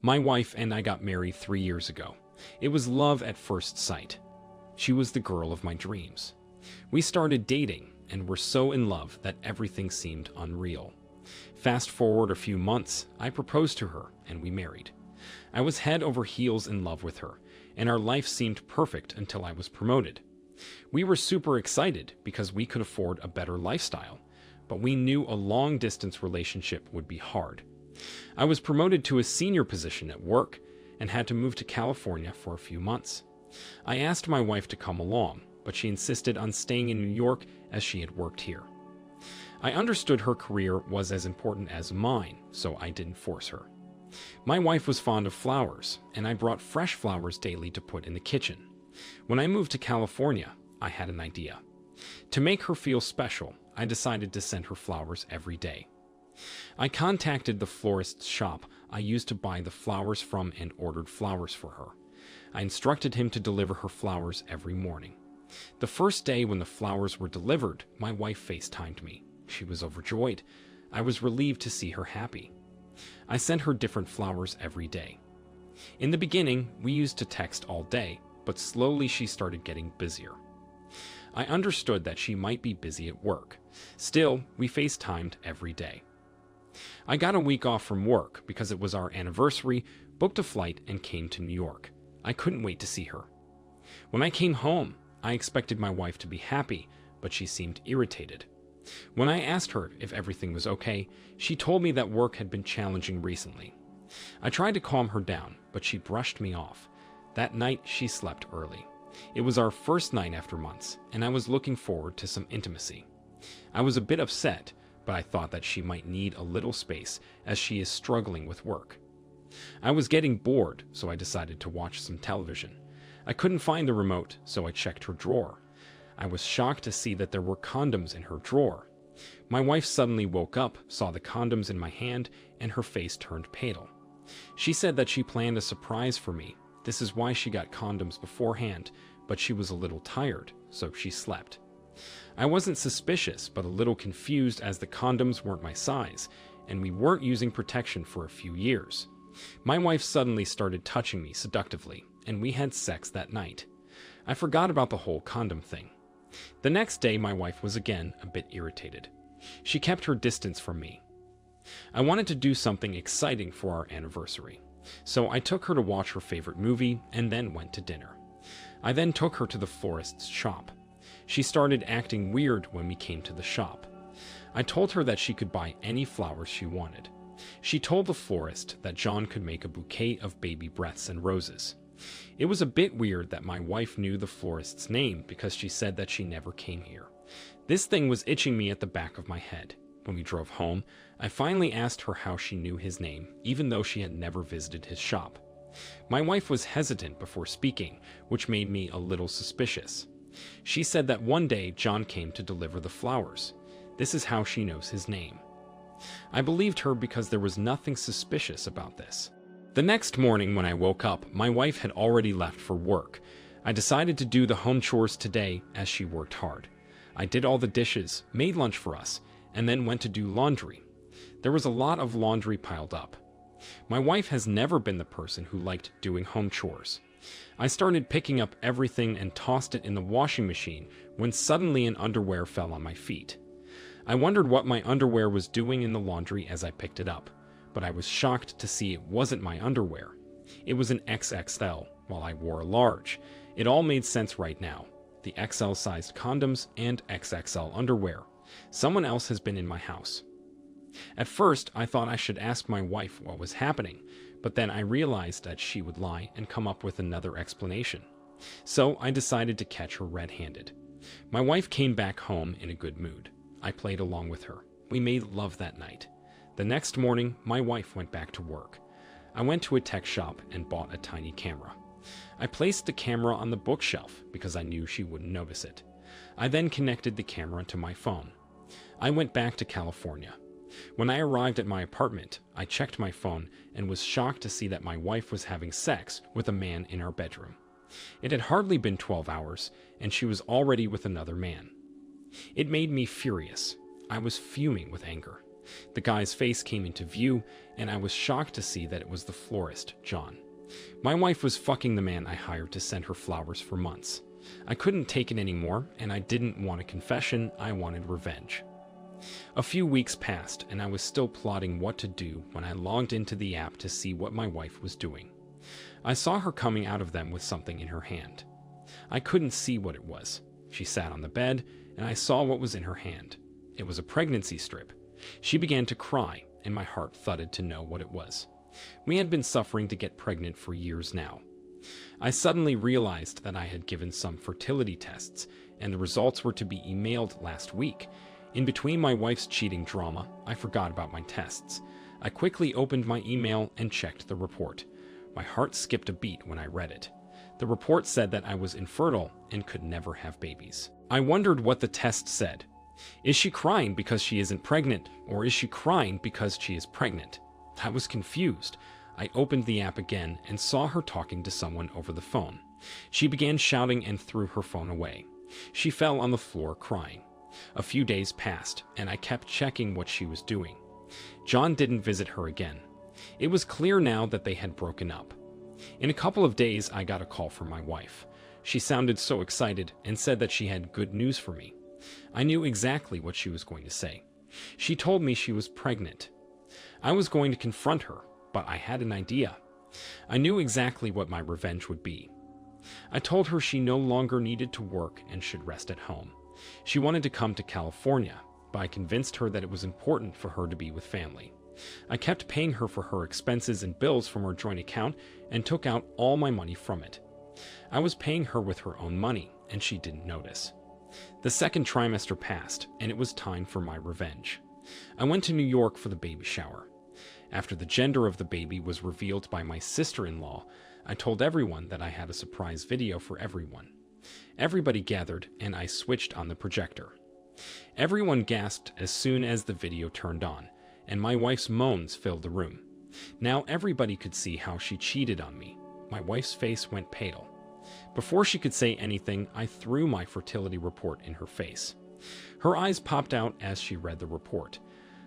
My wife and I got married 3 years ago. It was love at first sight. She was the girl of my dreams. We started dating and were so in love that everything seemed unreal. Fast forward a few months, I proposed to her and we married. I was head over heels in love with her, and our life seemed perfect until I was promoted. We were super excited because we could afford a better lifestyle, but we knew a long-distance relationship would be hard. I was promoted to a senior position at work and had to move to California for a few months. I asked my wife to come along, but she insisted on staying in New York as she had worked here. I understood her career was as important as mine, so I didn't force her. My wife was fond of flowers, and I brought fresh flowers daily to put in the kitchen. When I moved to California, I had an idea. To make her feel special, I decided to send her flowers every day. I contacted the florist's shop I used to buy the flowers from and ordered flowers for her. I instructed him to deliver her flowers every morning. The first day when the flowers were delivered, my wife FaceTimed me. She was overjoyed. I was relieved to see her happy. I sent her different flowers every day. In the beginning, we used to text all day, but slowly she started getting busier. I understood that she might be busy at work. Still, we FaceTimed every day. I got a week off from work because it was our anniversary, booked a flight, and came to New York. I couldn't wait to see her. When I came home, I expected my wife to be happy, but she seemed irritated. When I asked her if everything was okay, she told me that work had been challenging recently. I tried to calm her down, but she brushed me off. That night, she slept early. It was our first night after months, and I was looking forward to some intimacy. I was a bit upset, but I thought that she might need a little space as she is struggling with work. I was getting bored, so I decided to watch some television. I couldn't find the remote, so I checked her drawer. I was shocked to see that there were condoms in her drawer. My wife suddenly woke up, saw the condoms in my hand, and her face turned pale. She said that she planned a surprise for me. This is why she got condoms beforehand, but she was a little tired, so she slept. I wasn't suspicious, but a little confused as the condoms weren't my size, and we weren't using protection for a few years. My wife suddenly started touching me seductively, and we had sex that night. I forgot about the whole condom thing. The next day, my wife was again a bit irritated. She kept her distance from me. I wanted to do something exciting for our anniversary, so I took her to watch her favorite movie and then went to dinner. I then took her to the florist's shop. She started acting weird when we came to the shop. I told her that she could buy any flowers she wanted. She told the florist that John could make a bouquet of baby breaths and roses. It was a bit weird that my wife knew the florist's name because she said that she never came here. This thing was itching me at the back of my head. When we drove home, I finally asked her how she knew his name, even though she had never visited his shop. My wife was hesitant before speaking, which made me a little suspicious. She said that one day John came to deliver the flowers. This is how she knows his name. I believed her because there was nothing suspicious about this. The next morning when I woke up, my wife had already left for work. I decided to do the home chores today as she worked hard. I did all the dishes, made lunch for us, and then went to do laundry. There was a lot of laundry piled up. My wife has never been the person who liked doing home chores. I started picking up everything and tossed it in the washing machine when suddenly an underwear fell on my feet. I wondered what my underwear was doing in the laundry as I picked it up, but I was shocked to see it wasn't my underwear. It was an XXL, while I wore a large. It all made sense right now. The XL-sized condoms and XXL underwear. Someone else has been in my house. At first, I thought I should ask my wife what was happening, but then I realized that she would lie and come up with another explanation. So I decided to catch her red-handed. My wife came back home in a good mood. I played along with her. We made love that night. The next morning, my wife went back to work. I went to a tech shop and bought a tiny camera. I placed the camera on the bookshelf because I knew she wouldn't notice it. I then connected the camera to my phone. I went back to California. When I arrived at my apartment, I checked my phone and was shocked to see that my wife was having sex with a man in our bedroom. It had hardly been 12 hours, and she was already with another man. It made me furious. I was fuming with anger. The guy's face came into view, and I was shocked to see that it was the florist, John. My wife was fucking the man I hired to send her flowers for months. I couldn't take it anymore, and I didn't want a confession, I wanted revenge. A few weeks passed, and I was still plotting what to do when I logged into the app to see what my wife was doing. I saw her coming out of them with something in her hand. I couldn't see what it was. She sat on the bed, and I saw what was in her hand. It was a pregnancy strip. She began to cry, and my heart thudded to know what it was. We had been suffering to get pregnant for years now. I suddenly realized that I had given some fertility tests, and the results were to be emailed last week. In between my wife's cheating drama, I forgot about my tests. I quickly opened my email and checked the report. My heart skipped a beat when I read it. The report said that I was infertile and could never have babies. I wondered what the test said. Is she crying because she isn't pregnant, or is she crying because she is pregnant? I was confused. I opened the app again and saw her talking to someone over the phone. She began shouting and threw her phone away. She fell on the floor crying. A few days passed, and I kept checking what she was doing. John didn't visit her again. It was clear now that they had broken up. In a couple of days, I got a call from my wife. She sounded so excited and said that she had good news for me. I knew exactly what she was going to say. She told me she was pregnant. I was going to confront her, but I had an idea. I knew exactly what my revenge would be. I told her she no longer needed to work and should rest at home. She wanted to come to California, but I convinced her that it was important for her to be with family. I kept paying her for her expenses and bills from her joint account and took out all my money from it. I was paying her with her own money, and she didn't notice. The second trimester passed, and it was time for my revenge. I went to New York for the baby shower. After the gender of the baby was revealed by my sister-in-law, I told everyone that I had a surprise video for everyone. Everybody gathered, and I switched on the projector. Everyone gasped as soon as the video turned on, and my wife's moans filled the room. Now everybody could see how she cheated on me. My wife's face went pale. Before she could say anything, I threw my fertility report in her face. Her eyes popped out as she read the report.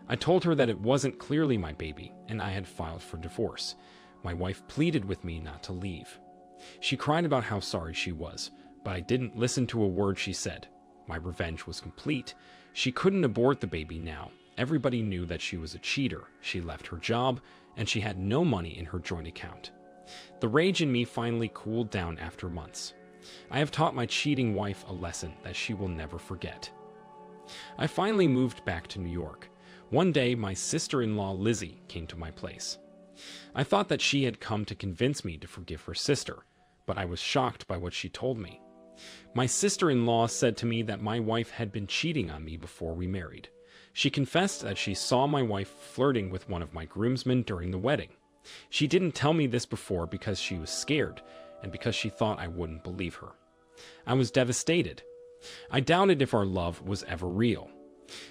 I told her that it wasn't clearly my baby, and I had filed for divorce. My wife pleaded with me not to leave. She cried about how sorry she was, but I didn't listen to a word she said. My revenge was complete. She couldn't abort the baby now. Everybody knew that she was a cheater. She left her job, and she had no money in her joint account. The rage in me finally cooled down after months. I have taught my cheating wife a lesson that she will never forget. I finally moved back to New York. One day, my sister-in-law Lizzie came to my place. I thought that she had come to convince me to forgive her sister, but I was shocked by what she told me. My sister-in-law said to me that my wife had been cheating on me before we married. She confessed that she saw my wife flirting with one of my groomsmen during the wedding. She didn't tell me this before because she was scared and because she thought I wouldn't believe her. I was devastated. I doubted if our love was ever real.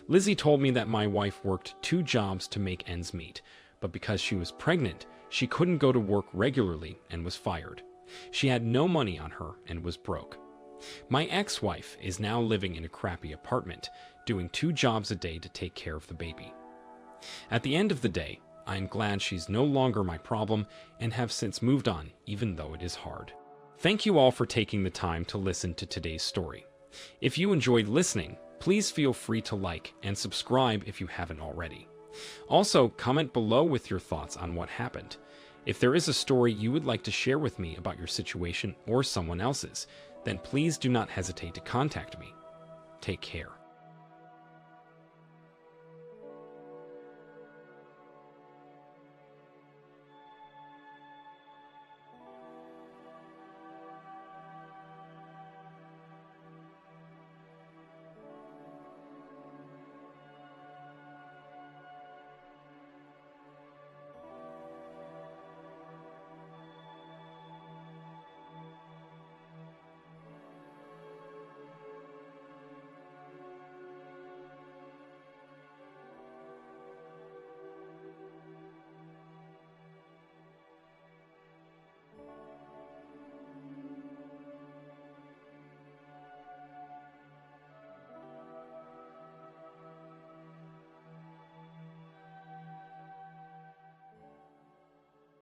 Lizzie told me that my wife worked 2 jobs to make ends meet, but because she was pregnant, she couldn't go to work regularly and was fired. She had no money on her and was broke. My ex-wife is now living in a crappy apartment, doing 2 jobs a day to take care of the baby. At the end of the day, I am glad she's no longer my problem and have since moved on, even though it is hard. Thank you all for taking the time to listen to today's story. If you enjoyed listening, please feel free to like and subscribe if you haven't already. Also, comment below with your thoughts on what happened. If there is a story you would like to share with me about your situation or someone else's, then please do not hesitate to contact me. Take care.